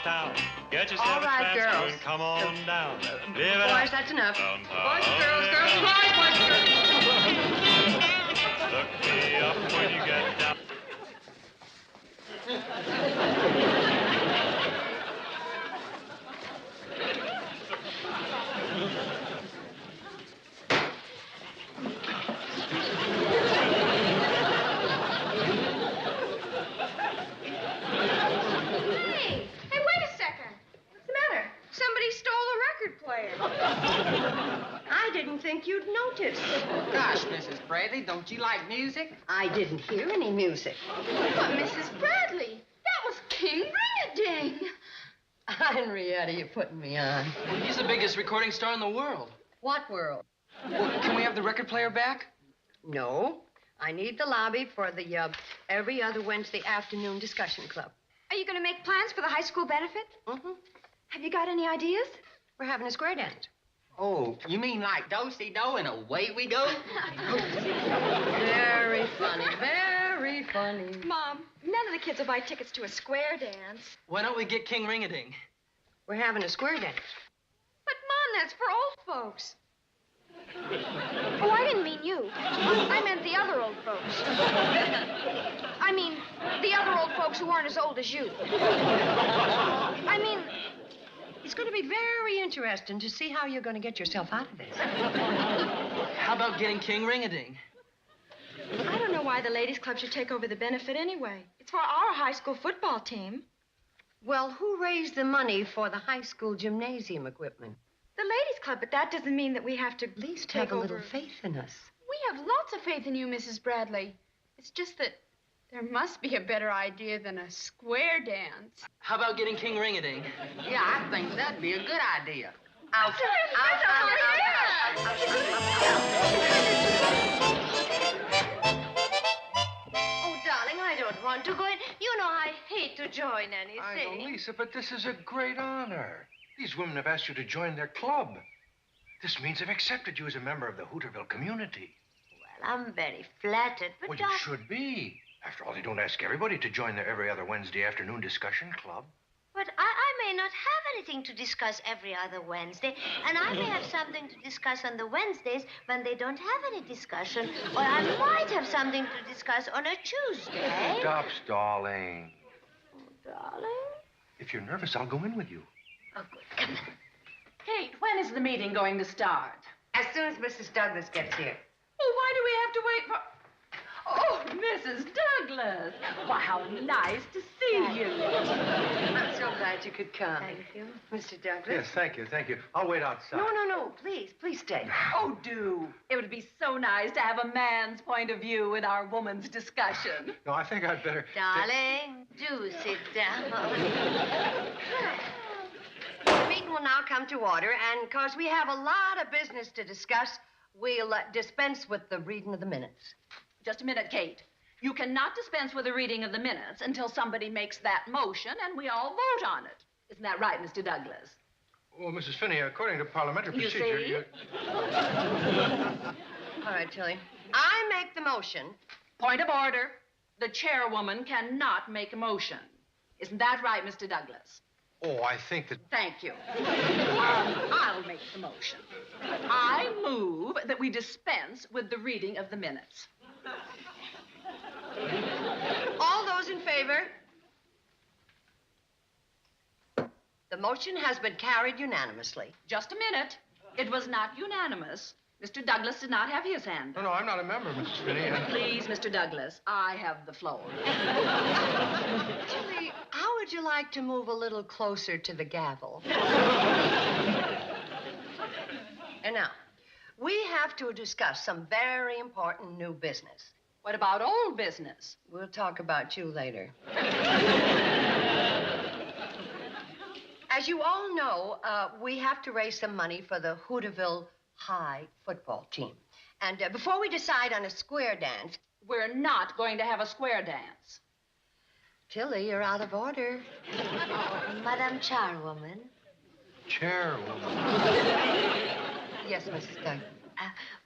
town. Get yourself All right, a transfer girls. and come on down. Live it Boys, up. that's enough. Downtown. Boys, girls, girls, boys, girls. Look me up when you get down. I didn't think you'd notice. Gosh, Mrs. Bradley, don't you like music? I didn't hear any music. But Mrs. Bradley, that was King Ring-a-Ding. Henrietta, you're putting me on. He's the biggest recording star in the world. What world? Well, can we have the record player back? No. I need the lobby for the every other Wednesday afternoon discussion club. Are you going to make plans for the high school benefit? Mm-hmm. Have you got any ideas? We're having a square dance. Oh, you mean like do-si-do and away we go? Very funny, very funny. Mom, none of the kids will buy tickets to a square dance. Why don't we get King Ring-a-Ding? We're having a square dance. But, Mom, that's for old folks. Oh, I didn't mean you. I meant the other old folks. I mean, the other old folks who aren't as old as you. I mean... It's going to be very interesting to see how you're going to get yourself out of this. How about getting King Ring-a-Ding? I don't know why the ladies' club should take over the benefit anyway. It's for our high school football team. Well, who raised the money for the high school gymnasium equipment? The ladies' club, but that doesn't mean that we have to At least take have a over. little faith in us. We have lots of faith in you, Mrs. Bradley. It's just that there must be a better idea than a square dance. How about getting King Ring-a-Ding? Yeah, I think that'd be a good idea. Out. Oh, darling, I don't want to go in. You know I hate to join anything. I know, Lisa, but this is a great honor. These women have asked you to join their club. This means they've accepted you as a member of the Hooterville community. Well, I'm very flattered, but Well, you should be. After all, they don't ask everybody to join their every other Wednesday afternoon discussion club. But I may not have anything to discuss every other Wednesday, and I may have something to discuss on the Wednesdays when they don't have any discussion, or I might have something to discuss on a Tuesday. Stop stalling. Oh, darling. If you're nervous, I'll go in with you. Oh, good. Come on. Kate, when is the meeting going to start? As soon as Mrs. Douglas gets here. Oh, why do we have to wait for... Oh, Mrs. Douglas. Why, how nice to see you. I'm so glad you could come. Thank you. Mr. Douglas? Yes, thank you, thank you. I'll wait outside. No. Please stay. Oh, do. It would be so nice to have a man's point of view in our woman's discussion. No, I think I'd better... Darling, do sit down. The meeting will now come to order, and because we have a lot of business to discuss, we'll dispense with the reading of the minutes. Just a minute, Kate. You cannot dispense with the reading of the minutes until somebody makes that motion and we all vote on it. Isn't that right, Mr. Douglas? Well, Mrs. Finney, according to parliamentary You procedure... see? All right, Tilly. I make the motion. Point of order. The chairwoman cannot make a motion. Isn't that right, Mr. Douglas? Oh, I think that... Thank you. I'll make the motion. I move that we dispense with the reading of the minutes. All those in favor? The motion has been carried unanimously. Just a minute. It was not unanimous. Mr. Douglas did not have his hand. No, I'm not a member, Mrs. Finney. Please, Mr. Douglas, I have the floor. Tilly, how would you like to move a little closer to the gavel? And now, we have to discuss some very important new business. What about old business? We'll talk about you later. As you all know, we have to raise some money for the Hooterville High football team. And before we decide on a square dance... We're not going to have a square dance. Tilly, you're out of order. Madam Chairwoman. Chairwoman. Yes, Mrs. Douglas.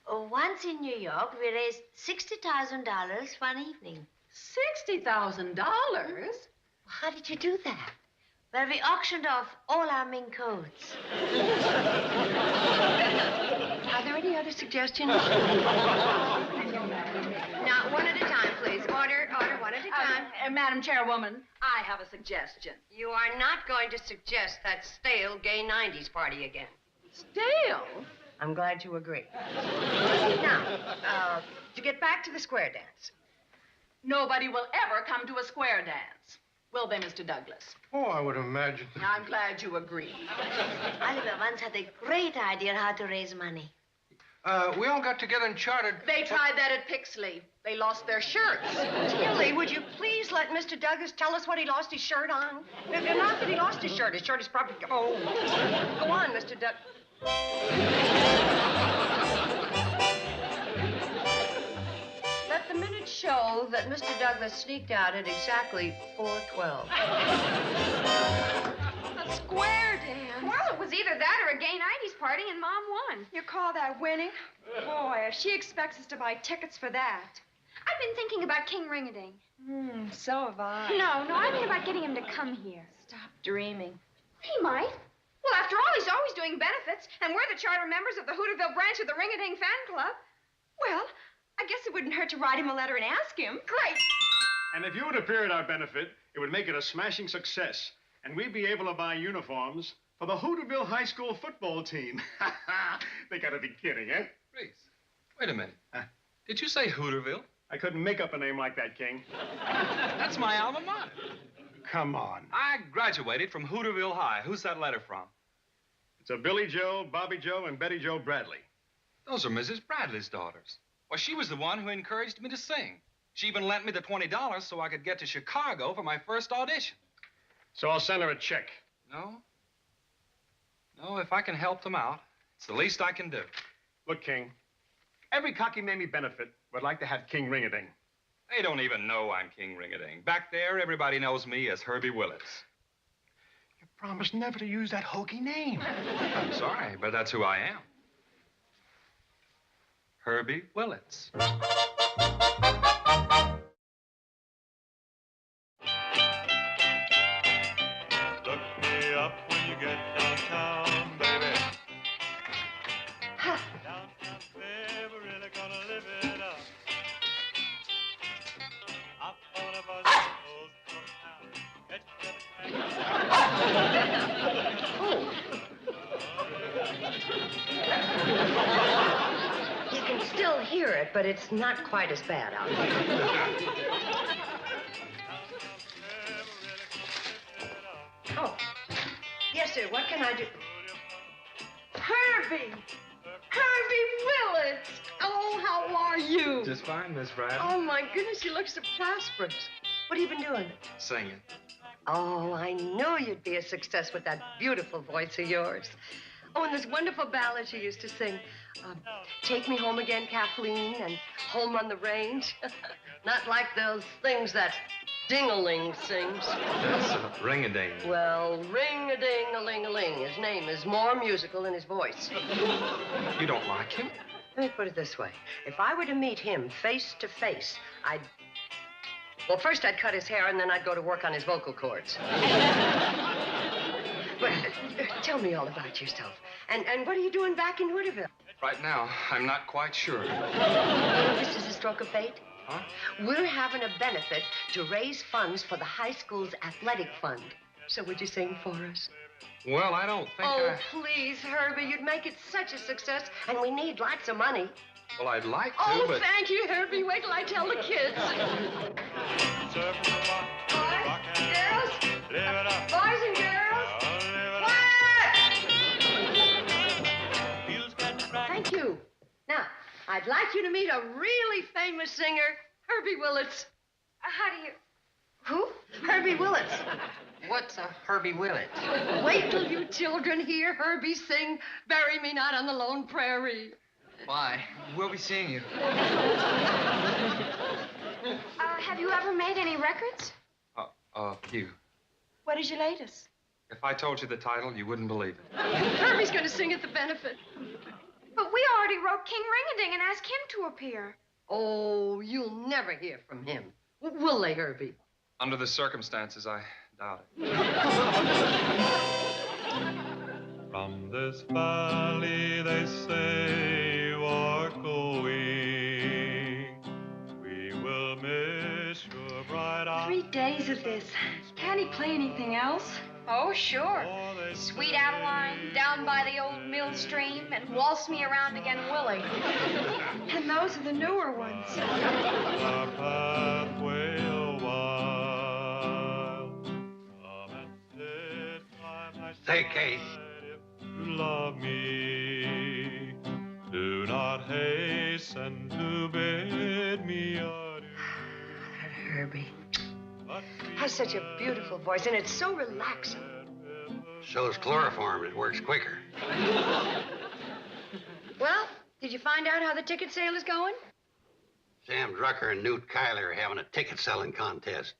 Once in New York, we raised $60,000 one evening. $60,000? How did you do that? where we auctioned off all our mink coats. Are there any other suggestions? Now, one at a time, please. Order, one at a time. Madam Chairwoman, I have a suggestion. You are not going to suggest that stale gay 90s party again. Stale? I'm glad you agree. Now, to get back to the square dance. Nobody will ever come to a square dance. Will they, Mr. Douglas? Oh, I would imagine. I'm glad you agree. Oliver once had a great idea how to raise money. We all got together and chartered. They tried that at Pixley. They lost their shirts. Tilly, would you please let Mr. Douglas tell us what he lost his shirt on? Not that he lost his shirt. His shirt is probably... Oh. Go on, Mr. Douglas. Let the minutes show that Mr. Douglas sneaked out at exactly 4:12. A square dance. Well, it was either that or a gay 90s party, and Mom won. You call that winning? Boy, if she expects us to buy tickets for that. I've been thinking about King Ring-a-Ding. So have I. No, I mean about getting him to come here. Stop dreaming. He might. Well, after all, he's always doing benefits, and we're the charter members of the Hooterville branch of the Ring-a-Ding fan club. Well, I guess it wouldn't hurt to write him a letter and ask him. Great. And if you would appear at our benefit, it would make it a smashing success. And we'd be able to buy uniforms for the Hooterville High School football team. They gotta be kidding, eh? Please, wait a minute. Did you say Hooterville? I couldn't make up a name like that, King. That's my alma mater. Come on. I graduated from Hooterville High. Who's that letter from? It's a Billy Joe, Bobby Joe, and Betty Joe Bradley. Those are Mrs. Bradley's daughters. Well, she was the one who encouraged me to sing. She even lent me the $20 so I could get to Chicago for my first audition. So I'll send her a check. No, if I can help them out, it's the least I can do. Look, King, every Cocky Mamie benefit would like to have King Ring-a-Ding. They don't even know I'm King Ring-a-Ding. Back there, everybody knows me as Herbie Willits. You promised never to use that hokey name. I'm sorry, but that's who I am. Herbie Willits. Look me up when you get downtown, baby. Downtown, baby, really gonna live it up. I'm gonna buzz the clothes from town. Get You can still hear it, but it's not quite as bad out there. Oh, yes, sir. What can I do? Herbie! Herbie Willits! Oh, how are you? Just fine, Miss Bradley. Oh, my goodness, you look so prosperous. What have you been doing? Singing. Oh, I knew you'd be a success with that beautiful voice of yours. Oh, and those wonderful ballads you used to sing. Take Me Home Again, Kathleen, and Home on the Range. Not like those things that Ding-a-ling sings. That's Ring-a-Ding. Well, ring-a-ding-a-ling-a-ling. His name is more musical than his voice. You don't like him? Let me put it this way. If I were to meet him face to face, well, first I'd cut his hair, and then I'd go to work on his vocal cords. But tell me all about yourself. And what are you doing back in Hooterville? Right now, I'm not quite sure. This is a stroke of fate. Huh? We're having a benefit to raise funds for the high school's athletic fund. So would you sing for us? Well, I don't think Oh, please, Herbie. You'd make it such a success, and we need lots of money. Well, I'd like to, Oh, but... thank you, Herbie. Wait till I tell the kids. Boys, Girls? live it up. Boys and girls? Thank you. Now, I'd like you to meet a really famous singer, Herbie Willits. How do you... Who? Herbie Willits. What's a Herbie Willits? Wait till you children hear Herbie sing Bury Me Not on the Lone Prairie. Why, we'll be seeing you. Have you ever made any records? You. What is your latest? If I told you the title, you wouldn't believe it. Herbie's going to sing at the benefit. But we already wrote King Ring-a-Ding and asked him to appear. Oh, you'll never hear from him. Will they, Herbie? Under the circumstances, I Doubt it. From this valley, they say you are going. We will miss your bright eyes. 3 days of this. Can't he play anything else? Oh, sure. Sweet Adeline, Down by the Old Mill Stream, and Waltz Me Around Again, Willie. And those are the newer ones. Our pathway a while. Come and sit by my Say, Kate. if you love me. Do not hasten to bid me adieu. That Herbie But has such a beautiful voice, and it's so relaxing. So's chloroform. It works quicker. Well, did you find out how the ticket sale is going? Sam Drucker and Newt Kyler are having a ticket selling contest.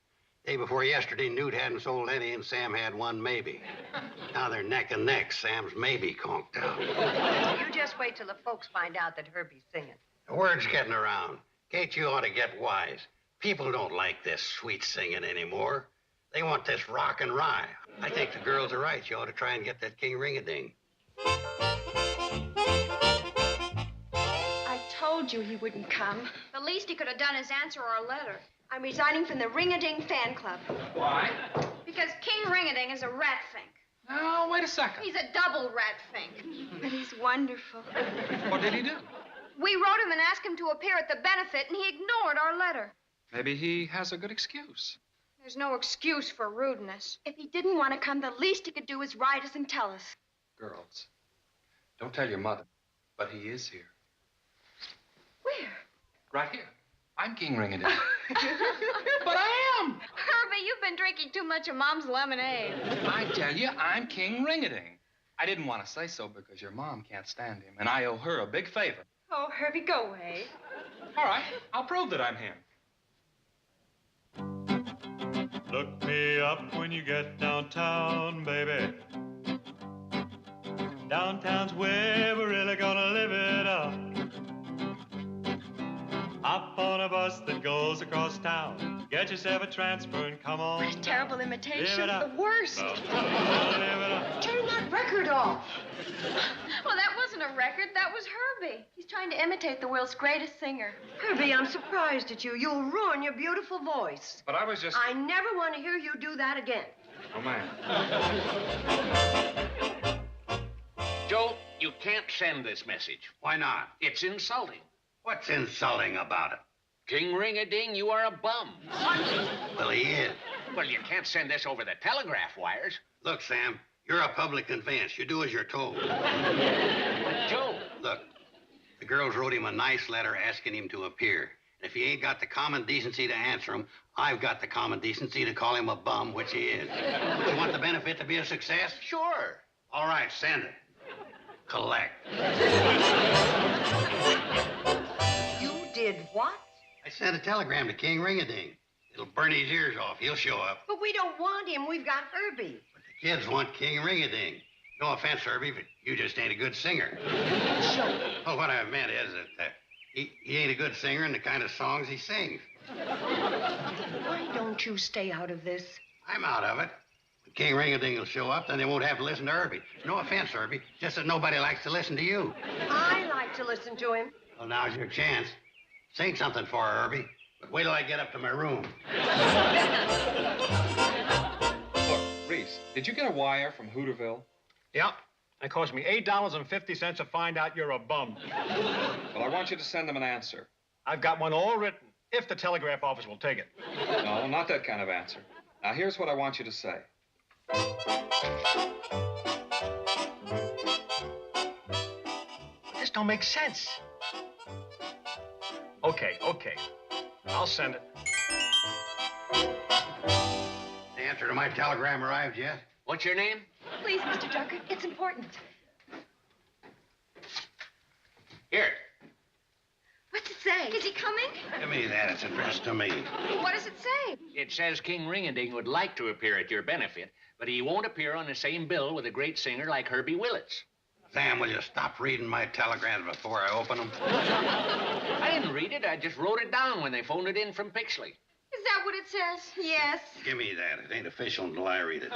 Day before yesterday, Newt hadn't sold any and Sam had one maybe. Now they're neck and neck. Sam's maybe conked out. You just wait till the folks find out that Herbie's singing. The word's getting around. Kate, you ought to get wise. People don't like this sweet singing anymore. They want this rock and rye. I think the girls are right. You ought to try and get that King Ring-a-Ding. I told you he wouldn't come. The least he could have done is answer our letter. I'm resigning from the Ring-a-Ding fan club. Why? Because King Ring-a-Ding is a rat fink. Now, wait a second. He's a double rat fink. But he's wonderful. What did he do? We wrote him and asked him to appear at the benefit, and he ignored our letter. Maybe he has a good excuse. There's no excuse for rudeness. If he didn't want to come, the least he could do is write us and tell us. Girls, don't tell your mother, but he is here. Where? Right here. I'm King Ring-a-Ding. But I am. Herbie, you've been drinking too much of Mom's lemonade. I tell you, I'm King Ring-a-Ding. I didn't want to say so because your mom can't stand him, and I owe her a big favor. Oh, Herbie, go away. All right, I'll prove that I'm him. Look me up when you get downtown, baby. Downtown's where we're really gonna live it up. Hop on a bus that goes across town. Get yourself a transfer and come on. What a terrible imitation. Live it up. The worst. Live it up. Turn that record off. Well, that wasn't a record. That was Herbie. He's trying to imitate the world's greatest singer. Herbie, I'm surprised at you. You'll ruin your beautiful voice. But I was just... I never want to hear you do that again. Oh, man. Joe, you can't send this message. Why not? It's insulting. What's insulting about it? King Ring-a-Ding, you are a bum. Well, he is. Well, you can't send this over the telegraph wires. Look, Sam, you're a public conveyance. You do as you're told. But, Joe... Look, the girls wrote him a nice letter asking him to appear. If he ain't got the common decency to answer them, I've got the common decency to call him a bum, which he is. You want the benefit to be a success? Sure. All right, send it. Collect. You did what? I sent a telegram to King Ring-a-Ding. It'll burn his ears off. He'll show up. But we don't want him. We've got Herbie. But the kids want King Ring-a-Ding. No offense, Herbie, but you just ain't a good singer. Well, what I meant is that he ain't a good singer in the kind of songs he sings. Why don't you stay out of this? I'm out of it. When King Ring-a-Ding will show up, then they won't have to listen to Herbie. No offense, Herbie, just that nobody likes to listen to you. I like to listen to him. Well, now's your chance. Sing something for her, Herbie. But wait till I get up to my room. Look, Reese, did you get a wire from Hooterville? Yep. It cost me $8.50 to find out you're a bum. Well, I want you to send them an answer. I've got one all written, if the telegraph office will take it. No, not that kind of answer. Now, here's what I want you to say. This don't make sense. Okay. I'll send it. The answer to my telegram arrived yet? What's your name? Please, Mr. Drucker, it's important. Here. What's it say? Is he coming? Give me that. It's addressed to me. What does it say? It says King Ring-a-Ding would like to appear at your benefit, but he won't appear on the same bill with a great singer like Herbie Willits. Sam, will you stop reading my telegrams before I open them? I didn't read it. I just wrote it down when they phoned it in from Pixley. Is that what it says? Yes. Give me that. It ain't official until I read it.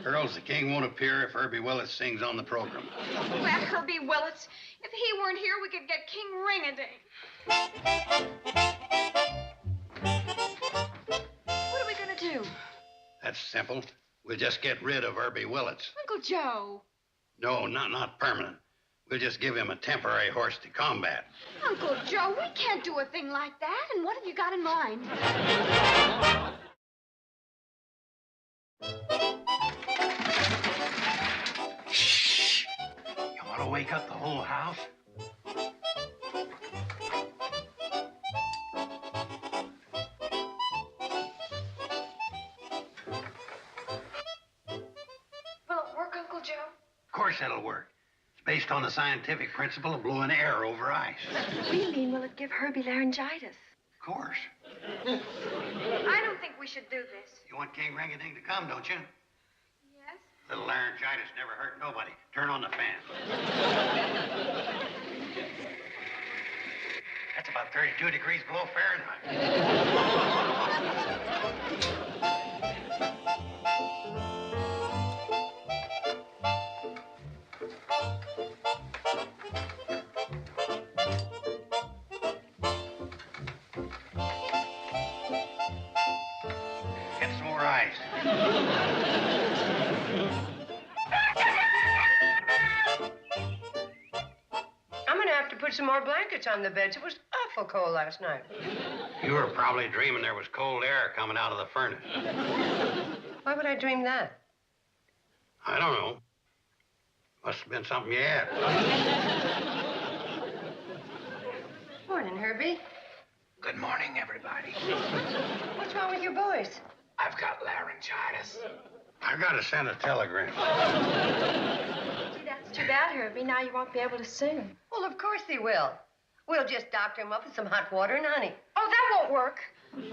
Girls, the king won't appear if Herbie Willis sings on the program. That Herbie Willis. If he weren't here, we could get King Ring-a-Ding. What are we going to do? That's simple. We'll just get rid of Herbie Willis. Uncle Joe. No, not permanent. We'll just give him a temporary horse to combat. Uncle Joe, we can't do a thing like that. And what have you got in mind? Shh! You want to wake up the whole house? Will it work, Uncle Joe? Of course it'll work. It's based on the scientific principle of blowing air over ice. We mean, will it give Herbie laryngitis? Of course. I don't think we should do this. You want King Ring-a-Ding to come, don't you? Yes? Little laryngitis never hurt nobody. Turn on the fan. That's about 32 degrees below Fahrenheit. Get some more ice. I'm gonna have to put some more blankets on the beds. It was awful cold last night. You were probably dreaming there was cold air coming out of the furnace. Why would I dream that? I don't know. Must have been something you had. Morning, Herbie. Good morning, everybody. What's wrong with your voice? I've got laryngitis. I gotta send a telegram. Gee, that's too bad, Herbie. Now you won't be able to sing. Well, of course he will. We'll just doctor him up with some hot water and honey. Oh, that won't work.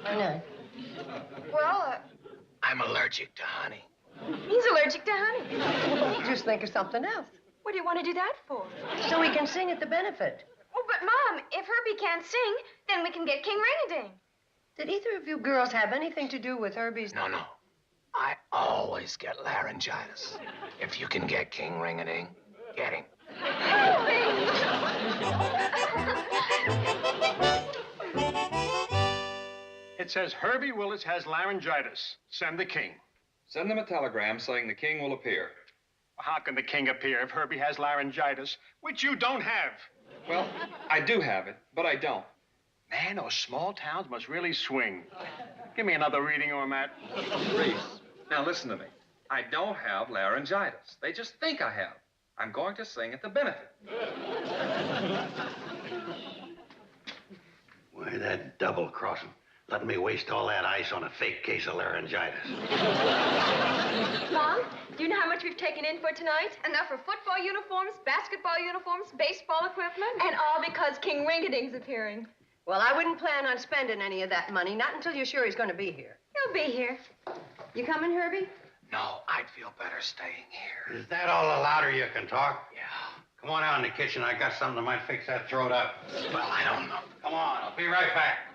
Why not? Well, I'm allergic to honey. He's allergic to honey. Just think of something else. What do you want to do that for? So we can sing at the benefit. oh, but Mom, if Herbie can't sing, then we can get King Ring-a-Ding. Did either of you girls have anything to do with Herbie's... No. I always get laryngitis. If you can get King Ring-a-Ding, get him. It says Herbie Willis has laryngitis. Send the king. Send them a telegram saying the king will appear. How can the king appear if Herbie has laryngitis, which you don't have? Well, I do have it, but I don't. Man, those small towns must really swing. Give me another reading, Ormat. Reese, now listen to me. I don't have laryngitis. They just think I have. I'm going to sing at the benefit. Why, that double-crossing. Letting me waste all that ice on a fake case of laryngitis. Mom, do you know how much we've taken in for tonight? Enough for football uniforms, basketball uniforms, baseball equipment. And all because King Ring-a-Ding's appearing. Well, I wouldn't plan on spending any of that money, not until you're sure he's going to be here. He'll be here. You coming, Herbie? No, I'd feel better staying here. Is that all the louder you can talk? Yeah. Come on out in the kitchen. I got something that might fix that throat up. Well, I don't know. Come on, I'll be right back.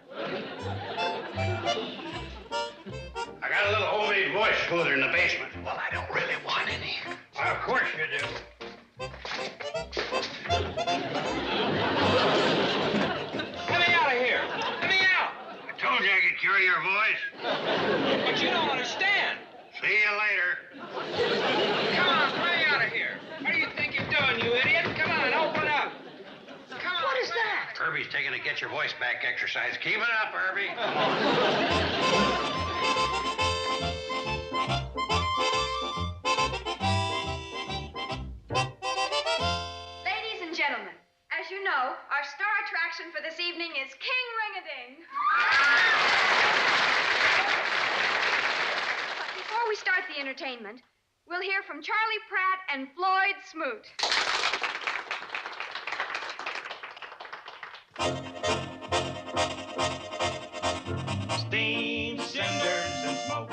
I got a little homemade voice smoother in the basement. Well, I don't really want any. Well, of course you do. Get me out of here! Get me out! I told you I could cure your voice. But you don't understand. See you later. Come on, get me out of here. What do you think you're doing, you idiot? Come on, open up. Come on. What is that? Herbie's taking a get your voice back exercise. Keep it up, Herbie. Ladies and gentlemen, as you know, our star attraction for this evening is King Ring-a-Ding. But before we start the entertainment, we'll hear from Charlie Pratt and Floyd Smoot. Steam, cinders, and smoke.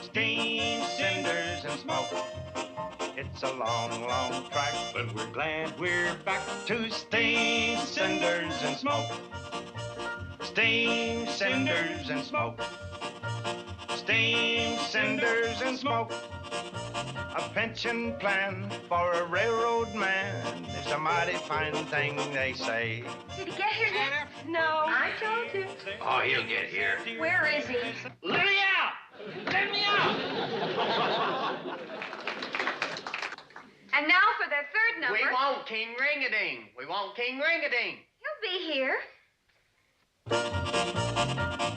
Steam, cinders, and smoke. It's a long, long track, but we're glad we're back to steam, cinders, and smoke. Steam, cinders, and smoke. Steam, cinders, and smoke. A pension plan for a railroad man is a mighty fine thing, they say. Did he get here yet? No, I told you. Oh, he'll get here. Where is he? Let me out! Let me out! And now for the third number. We want King Ring-a-Ding. We want King Ring-a-Ding. He'll be here.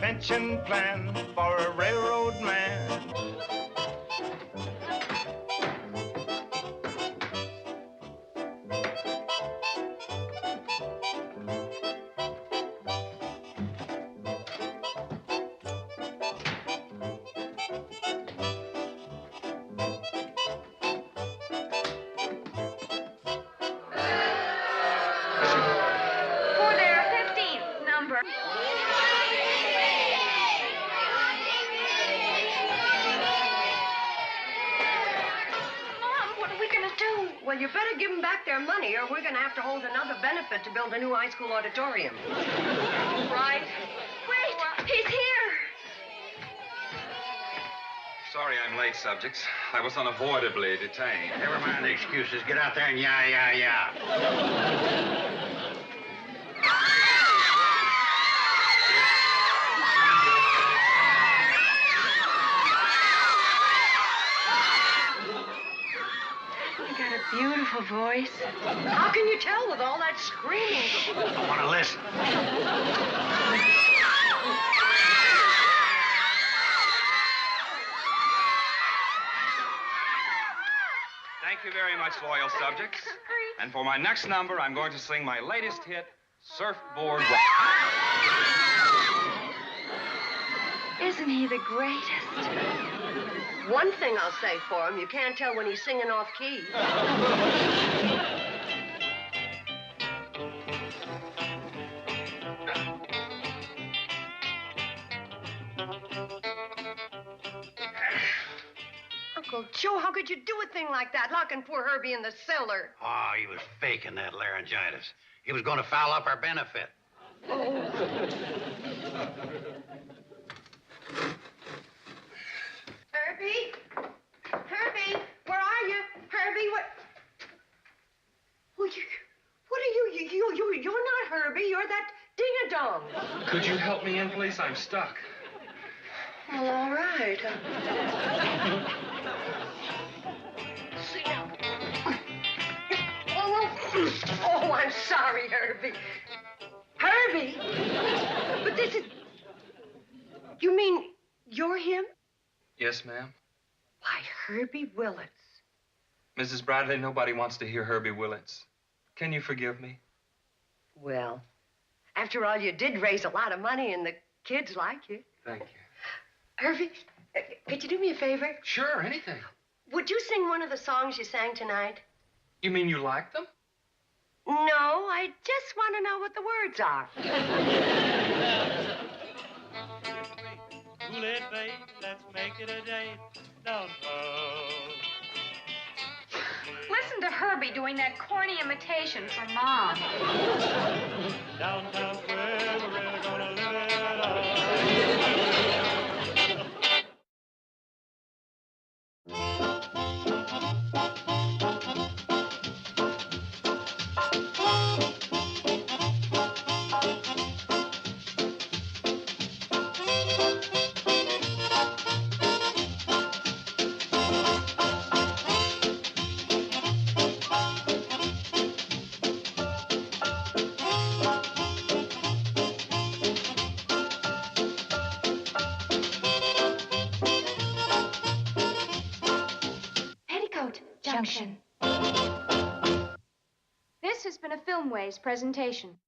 Pension plan for a railroad man. For their 15th number. Mom, what are we going to do? Well, you better give them back their money, or we're going to have to hold another benefit to build a new high school auditorium. Right. Wait, he's here. Sorry I'm late, subjects. I was unavoidably detained. Never mind the excuses. Get out there and yeah. You got a beautiful voice. How can you tell with all that screaming? I want to listen. Thank you very much, loyal subjects. And for my next number, I'm going to sing my latest hit, Surfboard Rock. Isn't he the greatest? One thing I'll say for him, you can't tell when he's singing off key. Uncle Joe, how could you do a thing like that, locking poor Herbie in the cellar? Oh, he was faking that laryngitis. He was going to foul up our benefit. Oh. Herbie? Herbie, where are you? Herbie, what? Well, what are you? You're not Herbie. You're that ding-a-dong. Could you help me in, please? I'm stuck. Well, all right. Sit down. Oh, I'm sorry, Herbie. Herbie? But this is... You mean you're him? Yes, ma'am. Why, Herbie Willits. Mrs. Bradley, nobody wants to hear Herbie Willits. Can you forgive me? Well, after all, you did raise a lot of money, and the kids like you. Thank you. Herbie, could you do me a favor? Sure, anything. Would you sing one of the songs you sang tonight? You mean you like them? No, I just want to know what the words are. Kool-Aid babe, let's make it a date downtown. Listen to Herbie doing that corny imitation for Mom. Downtown's where we're really gonna live it up. Petticoat Junction. This has been a Filmways presentation.